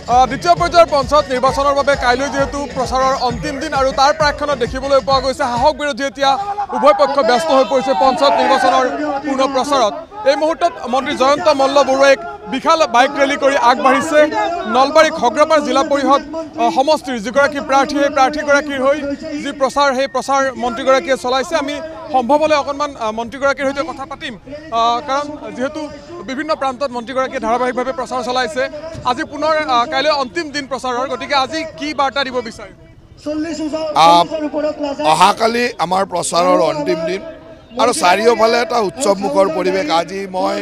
দ্বিতীয় পৰ্যায়ৰ পঞ্চায়ত নিৰ্বাচনৰ বাবে কাইলৈ যেহেতু প্ৰচাৰৰ অন্তিম দিন আৰু তাৰ প্ৰাক্ষণত দেখিবলৈ পোৱা গৈছে সাহস বিৰোধী এতিয়া উভয় পক্ষ ব্যস্ত হৈ পৰিছে পঞ্চায়ত নিৰ্বাচনৰ পূৰ্ণ প্ৰচাৰত। এই মুহূৰ্তত মন্ত্ৰী জয়ন্ত মল্ল বৰুৱাই বিশাল বাইক ৰেলী কৰি আগবাঢ়িছে নলবাৰী খগ্ৰাপাৰ জিলা পৰিষদ সমষ্টিৰ যিগৰাকী প্ৰাৰ্থী সেই প্ৰাৰ্থীগৰাকীৰ হৈ যি প্ৰচাৰ সেই প্ৰচাৰ মন্ত্ৰীগৰাকীয়ে চলাইছে। আমি সম্ভৱ হ'লে অকণমান মন্ত্ৰীগৰাকীৰ সৈতে কথা পাতিম কাৰণ যিহেতু বিভিন্ন প্ৰান্তত মন্ত্ৰীগৰাকীয়ে ধাৰাবাহিকভাৱে প্ৰচাৰ চলাইছে। আজি পুনৰ কাইলৈ অন্তিম দিন প্ৰচাৰৰ, গতিকে আজি কি বাৰ্তা দিব বিচাৰে? অহাকালি আমাৰ প্ৰচাৰৰ অন্তিম দিন আৰু চাৰিওফালে এটা উৎসৱমুখৰ পৰিৱেশ। আজি মই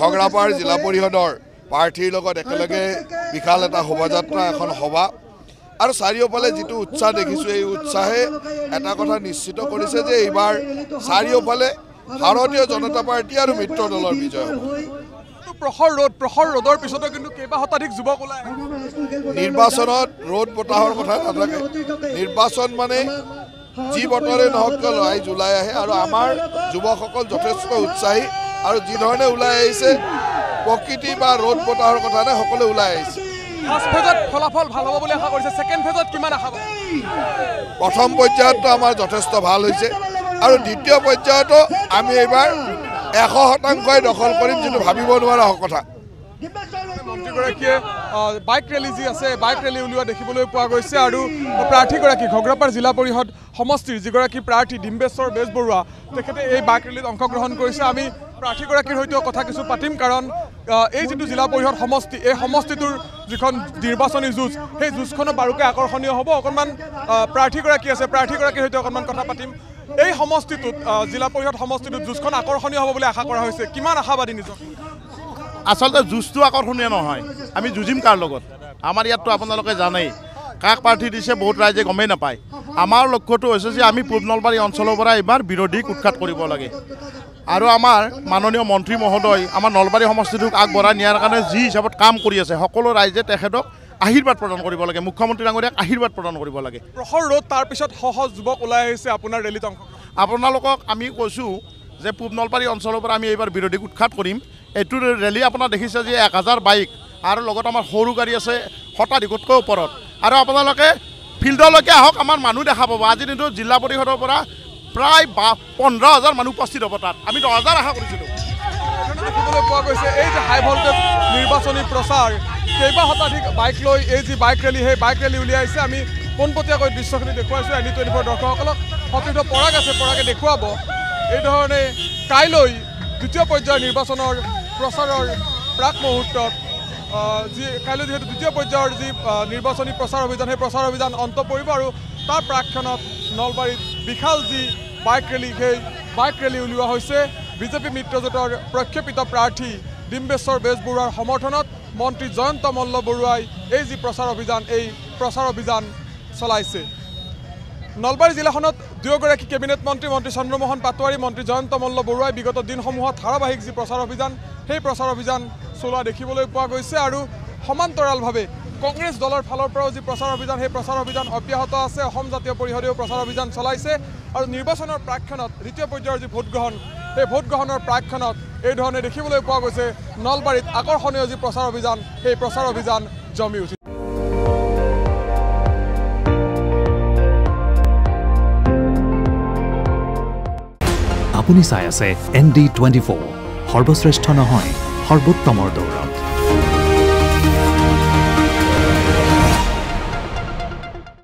খগ্ৰাপাৰ জিলা পৰিষদৰ প্ৰাৰ্থীৰ লগত একেলগে বিশাল এটা শোভাযাত্ৰা এখন সভা আৰু চাৰিওফালে যিটো উৎসাহ দেখিছোঁ এই উৎসাহে এটা কথা নিশ্চিত কৰিছে যে এইবাৰ চাৰিওফালে ভাৰতীয় জনতা পাৰ্টী আৰু মিত্ৰ দলৰ বিজয় হ'ব। প্ৰখৰ ৰ'দৰ পিছতো কিন্তু কেইবা শতাধিক যুৱক ওলাই নিৰ্বাচনত ৰ'দ বতাহৰ কথা নাথাকে। নিৰ্বাচন মানে যি বতৰে নহওক কিয় ওলাই আহে আৰু আমাৰ যুৱকসকল যথেষ্ট উৎসাহী আৰু যি ধৰণে ওলাই আহিছে প্ৰকৃতি বা ৰ'দ বতাহৰ কথা নাই, সকলোৱে ওলাই আহিছে। ফাৰ্ষ্ট ফেজত ফলাফল ভাল হ'ব বুলি আশা কৰিছে, ছেকেণ্ড ফেজত কিমান আশা? প্ৰথম পৰ্যায়তো আমাৰ যথেষ্ট ভাল হৈছে আৰু দ্বিতীয় পৰ্যায়তো আমি এইবাৰ 100% দখল কৰিম, যিটো ভাবিব নোৱাৰা কথা। মন্ত্ৰীগৰাকীয়ে বাইক ৰেলী যি আছে বাইক ৰেলী উলিওৱা দেখিবলৈ পোৱা গৈছে আৰু প্ৰাৰ্থীগৰাকী খগ্ৰাপাৰ জিলা পৰিষদ সমষ্টিৰ যিগৰাকী প্ৰাৰ্থী ডিম্বেশ্বৰ বেজবৰুৱা তেখেতে এই বাইক ৰেলীত অংশগ্ৰহণ কৰিছে। আমি প্ৰাৰ্থীগৰাকীৰ সৈতেও কথা কিছু পাতিম কাৰণ এই যিটো জিলা পৰিষদ সমষ্টি এই সমষ্টিটোৰ যিখন নিৰ্বাচনী যুঁজ সেই যুঁজখনো বাৰুকৈ আকৰ্ষণীয় হ'ব। অকণমান প্ৰাৰ্থীগৰাকী আছে, প্ৰাৰ্থীগৰাকীৰ সৈতে অকণমান কথা পাতিম। এই সমষ্টিটোত জিলা পৰিষদ সমষ্টিটোত যুঁজখন আকৰ্ষণীয় হ'ব বুলি আশা কৰা হৈছে, কিমান আশাবাদী নিজক? আচলতে যুঁজটো আকৰ্ষণীয় নহয়, আমি যুঁজিম কাৰ লগত। আমাৰ ইয়াততো আপোনালোকে জানেই কাক প্ৰাৰ্থী দিছে বহুত ৰাইজে গমেই নাপায়। আমাৰ লক্ষ্যটো হৈছে যে আমি পূব নলবাৰী অঞ্চলৰ পৰা এইবাৰ বিৰোধীক উৎখাত কৰিব লাগে আৰু আমাৰ মাননীয় মন্ত্ৰী মহোদয় আমাৰ নলবাৰী সমষ্টিটোক আগবঢ়াই নিয়াৰ কাৰণে যি হিচাপত কাম কৰি আছে সকলো ৰাইজে তেখেতক আশীৰ্বাদ প্ৰদান কৰিব লাগে, মুখ্যমন্ত্ৰী ডাঙৰীয়াক আশীৰ্বাদ প্ৰদান কৰিব লাগে। প্ৰখৰ ৰ'দ তাৰপিছত সহজ যুৱক ওলাই আহিছে আপোনাৰ ৰেলীত অংশ। আপোনালোকক আমি কৈছোঁ যে পূব নলবাৰী অঞ্চলৰ পৰা আমি এইবাৰ বিৰোধীক উৎখাত কৰিম। এইটো ৰেলী আপোনাৰ দেখিছে যে 1000 বাইক আৰু লগত আমাৰ সৰু গাড়ী আছে শতাধিকতকৈ ওপৰত আৰু আপোনালোকে ফিল্ডলৈকে আহক, আমাৰ মানুহ দেখা পাব। আজি দিনটো জিলা পৰিষদৰ পৰা প্ৰায় 15,000 মানুহ উপস্থিত হ'ব, তাত আমি 10,000 আশা কৰিছিলোঁ। দেখিবলৈ পোৱা গৈছে এই যে হাই ভল্টেজ নিৰ্বাচনী প্ৰচাৰ কেইবা শতাধিক বাইক লৈ এই যি বাইক ৰেলী সেই বাইক ৰেলী উলিয়াইছে। আমি পোনপটীয়াকৈ দৃশ্যখিনি দেখুৱাইছোঁ ND24 দৰ্শকসকলক। সতীৰ্থ পৰাগ আছে, পৰাগে দেখুৱাব এই ধৰণে কাইলৈ দ্বিতীয় পৰ্যায়ৰ নিৰ্বাচনৰ প্ৰচাৰৰ প্ৰাক মুহূৰ্তত কাইলৈ যিহেতু দ্বিতীয় পৰ্যায়ৰ যি নিৰ্বাচনী প্ৰচাৰ অভিযান সেই প্ৰচাৰ অভিযান অন্ত পৰিব আৰু তাৰ প্ৰাক্ষণত নলবাৰীত বিশাল যি বাইক ৰেলী সেই বাইক ৰেলী উলিওৱা হৈছে বিজেপি মিত্ৰজোঁটৰ প্ৰক্ষেপিত প্ৰাৰ্থী ডিম্বেশ্বৰ বেজবৰুৱাৰ সমৰ্থনত মন্ত্ৰী জয়ন্ত মল্ল বৰুৱাই এই যি প্ৰচাৰ অভিযান চলাইছে। নলবাৰী জিলাখনত দুয়োগৰাকী কেবিনেট মন্ত্ৰী মন্ত্ৰী চন্দ্ৰমোহন পাটোৱাৰী মন্ত্ৰী জয়ন্ত মল্ল বৰুৱাই বিগত দিনসমূহত ধাৰাবাহিক যি প্ৰচাৰ অভিযান সেই প্ৰচাৰ অভিযান চলোৱা দেখিবলৈ পোৱা গৈছে আৰু সমান্তৰালভাৱে কংগ্ৰেছ দলৰ ফালৰ পৰাও যি প্ৰচাৰ অভিযান সেই প্ৰচাৰ অভিযান অব্যাহত আছে। অসম জাতীয় পৰিষদেও প্ৰচাৰ অভিযান চলাইছে আৰু নিৰ্বাচনৰ প্ৰাক্ষণত দ্বিতীয় পৰ্যায়ৰ যি ভোটগ্ৰহণ সেই ভোটগ্ৰহণৰ প্ৰাক্ষণত এই ধৰণে দেখিবলৈ পোৱা গৈছে নলবাৰীত আকৰ্ষণীয় যি প্ৰচাৰ অভিযান সেই প্ৰচাৰ অভিযান জমি উঠিছে। আপুনি চাই আছে ND24 সৰ্বশ্ৰেষ্ঠ নহয় সৰ্বোত্তমৰ দৌৰ।